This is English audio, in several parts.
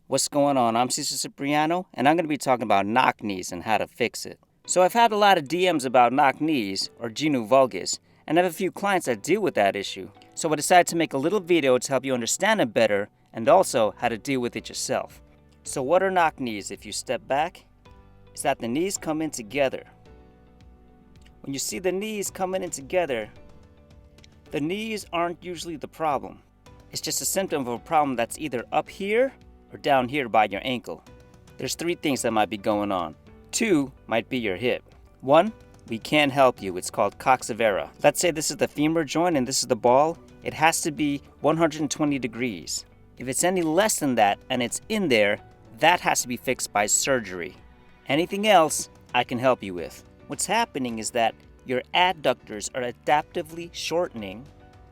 What's going on? I'm Cesar Cipriano, and I'm going to be talking about knock knees and how to fix it. So I've had a lot of DMs about knock knees, or Genu Valgus, and I have a few clients that deal with that issue. So I decided to make a little video to help you understand it better, and also how to deal with it yourself. So what are knock knees? If you step back, it's that the knees come in together. When you see the knees coming in together, the knees aren't usually the problem. It's just a symptom of a problem that's either up here or down here by your ankle. There's three things that might be going on. Two might be your hip. One, we can't help you. It's called coxavera. Let's say this is the femur joint and this is the ball. It has to be 120 degrees. If it's any less than that and it's in there, that has to be fixed by surgery. Anything else, I can help you with. What's happening is that your adductors are adaptively shortening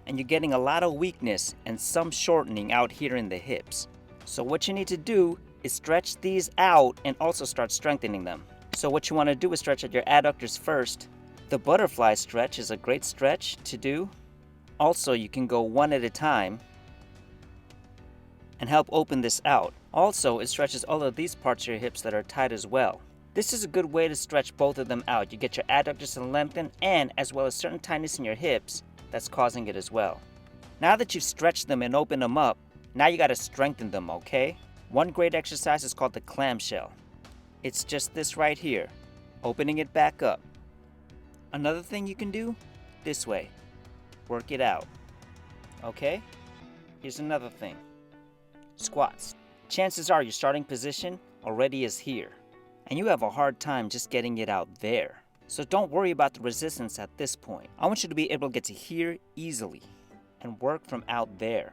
and you're getting a lot of weakness and some shortening out here in the hips. So what you need to do is stretch these out and also start strengthening them. So what you want to do is stretch out your adductors first. The butterfly stretch is a great stretch to do. Also, you can go one at a time and help open this out. Also, it stretches all of these parts of your hips that are tight as well. This is a good way to stretch both of them out. You get your adductors to lengthen and as well as certain tightness in your hips that's causing it as well. Now that you've stretched them and opened them up, now you got to strengthen them, okay? One great exercise is called the clamshell. It's just this right here, opening it back up. Another thing you can do, this way, work it out, okay? Here's another thing, squats. Chances are your starting position already is here, and you have a hard time just getting it out there. So don't worry about the resistance at this point. I want you to be able to get to here easily and work from out there.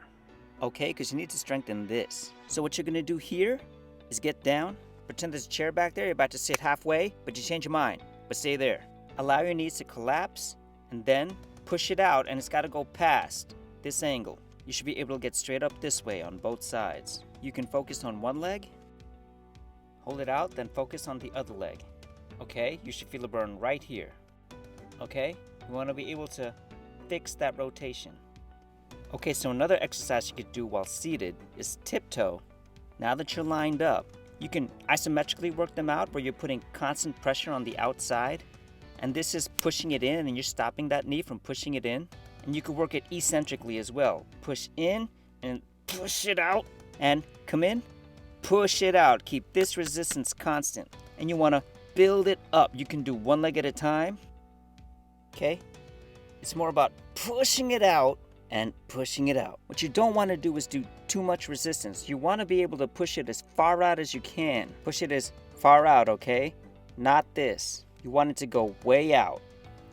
Okay, because you need to strengthen this. So what you're going to do here is get down, pretend there's a chair back there, you're about to sit halfway, but you change your mind, but stay there. Allow your knees to collapse, and then push it out, and it's got to go past this angle. You should be able to get straight up this way on both sides. You can focus on one leg, hold it out, then focus on the other leg. Okay, you should feel a burn right here. Okay, you want to be able to fix that rotation. Okay, so another exercise you could do while seated is tiptoe. Now that you're lined up, you can isometrically work them out where you're putting constant pressure on the outside. And this is pushing it in and you're stopping that knee from pushing it in. And you can work it eccentrically as well. Push in and push it out and come in, push it out. Keep this resistance constant. And you want to build it up. You can do one leg at a time. Okay? It's more about pushing it out and pushing it out. What you don't want to do is do too much resistance. You want to be able to push it as far out as you can. Push it as far out, okay? Not this. You want it to go way out.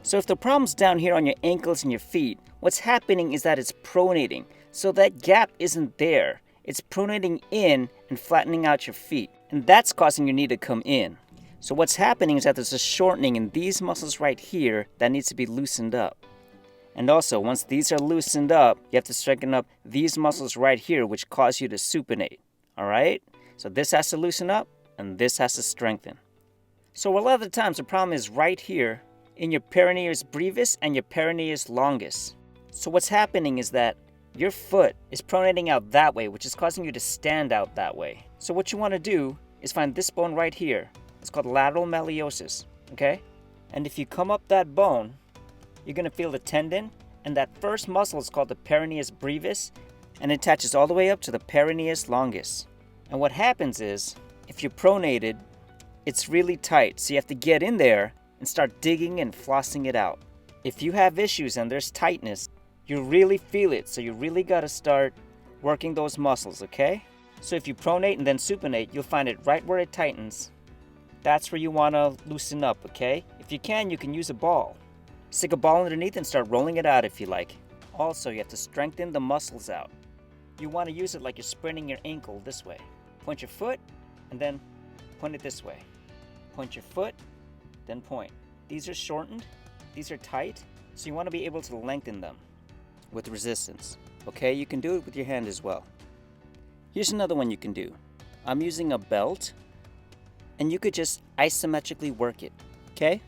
So if the problem's down here on your ankles and your feet, what's happening is that it's pronating. So that gap isn't there. It's pronating in and flattening out your feet. And that's causing your knee to come in. So what's happening is that there's a shortening in these muscles right here that needs to be loosened up. And also, once these are loosened up, you have to strengthen up these muscles right here, which cause you to supinate. All right? So this has to loosen up, and this has to strengthen. So a lot of the times, the problem is right here in your peroneus brevis and your peroneus longus. So what's happening is that your foot is pronating out that way, which is causing you to stand out that way. So what you want to do is find this bone right here. It's called lateral malleosus, okay? And if you come up that bone, you're going to feel the tendon, and that first muscle is called the peroneus brevis, and it attaches all the way up to the peroneus longus. And what happens is, if you're pronated, it's really tight, so you have to get in there and start digging and flossing it out. If you have issues and there's tightness, you really feel it, so you really got to start working those muscles, okay? So if you pronate and then supinate, you'll find it right where it tightens. That's where you want to loosen up, okay? If you can use a ball. Stick a ball underneath and start rolling it out if you like. Also, you have to strengthen the muscles out. You want to use it like you're spraining your ankle this way. Point your foot and then point it this way. Point your foot, then point. These are shortened, these are tight, so you want to be able to lengthen them with resistance. Okay, you can do it with your hand as well. Here's another one you can do. I'm using a belt, and you could just isometrically work it, okay?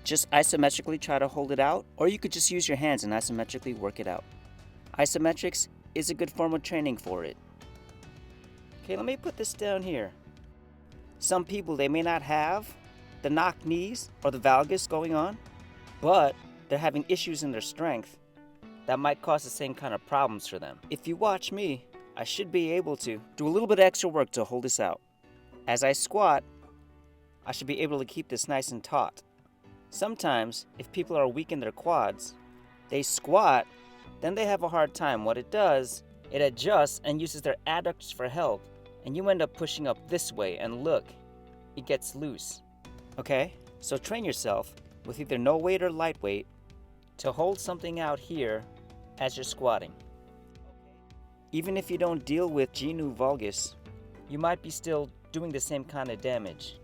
Just isometrically try to hold it out, or you could just use your hands and isometrically work it out. Isometrics is a good form of training for it. Okay, let me put this down here. Some people, they may not have the knock knees or the valgus going on, but they're having issues in their strength that might cause the same kind of problems for them. If you watch me, I should be able to do a little bit of extra work to hold this out. As I squat, I should be able to keep this nice and taut. Sometimes, if people are weak in their quads, they squat, then they have a hard time. What it does, it adjusts and uses their adductors for help, and you end up pushing up this way, and look, it gets loose. Okay? So train yourself with either no weight or light weight to hold something out here as you're squatting. Even if you don't deal with Genu Valgus, you might be still doing the same kind of damage.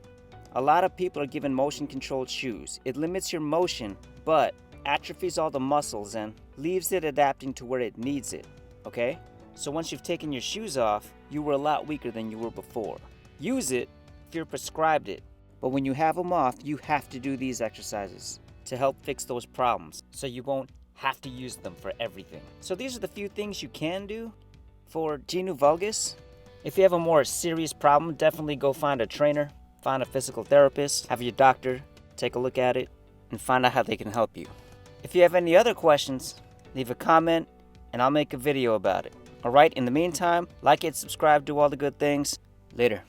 A lot of people are given motion-controlled shoes. It limits your motion, but atrophies all the muscles and leaves it adapting to where it needs it, okay? So once you've taken your shoes off, you were a lot weaker than you were before. Use it if you're prescribed it, but when you have them off, you have to do these exercises to help fix those problems, so you won't have to use them for everything. So these are the few things you can do for Genu Valgus. If you have a more serious problem, definitely go find a trainer, find a physical therapist, have your doctor take a look at it, and find out how they can help you. If you have any other questions, leave a comment and I'll make a video about it. Alright, in the meantime, like it, subscribe, do all the good things. Later.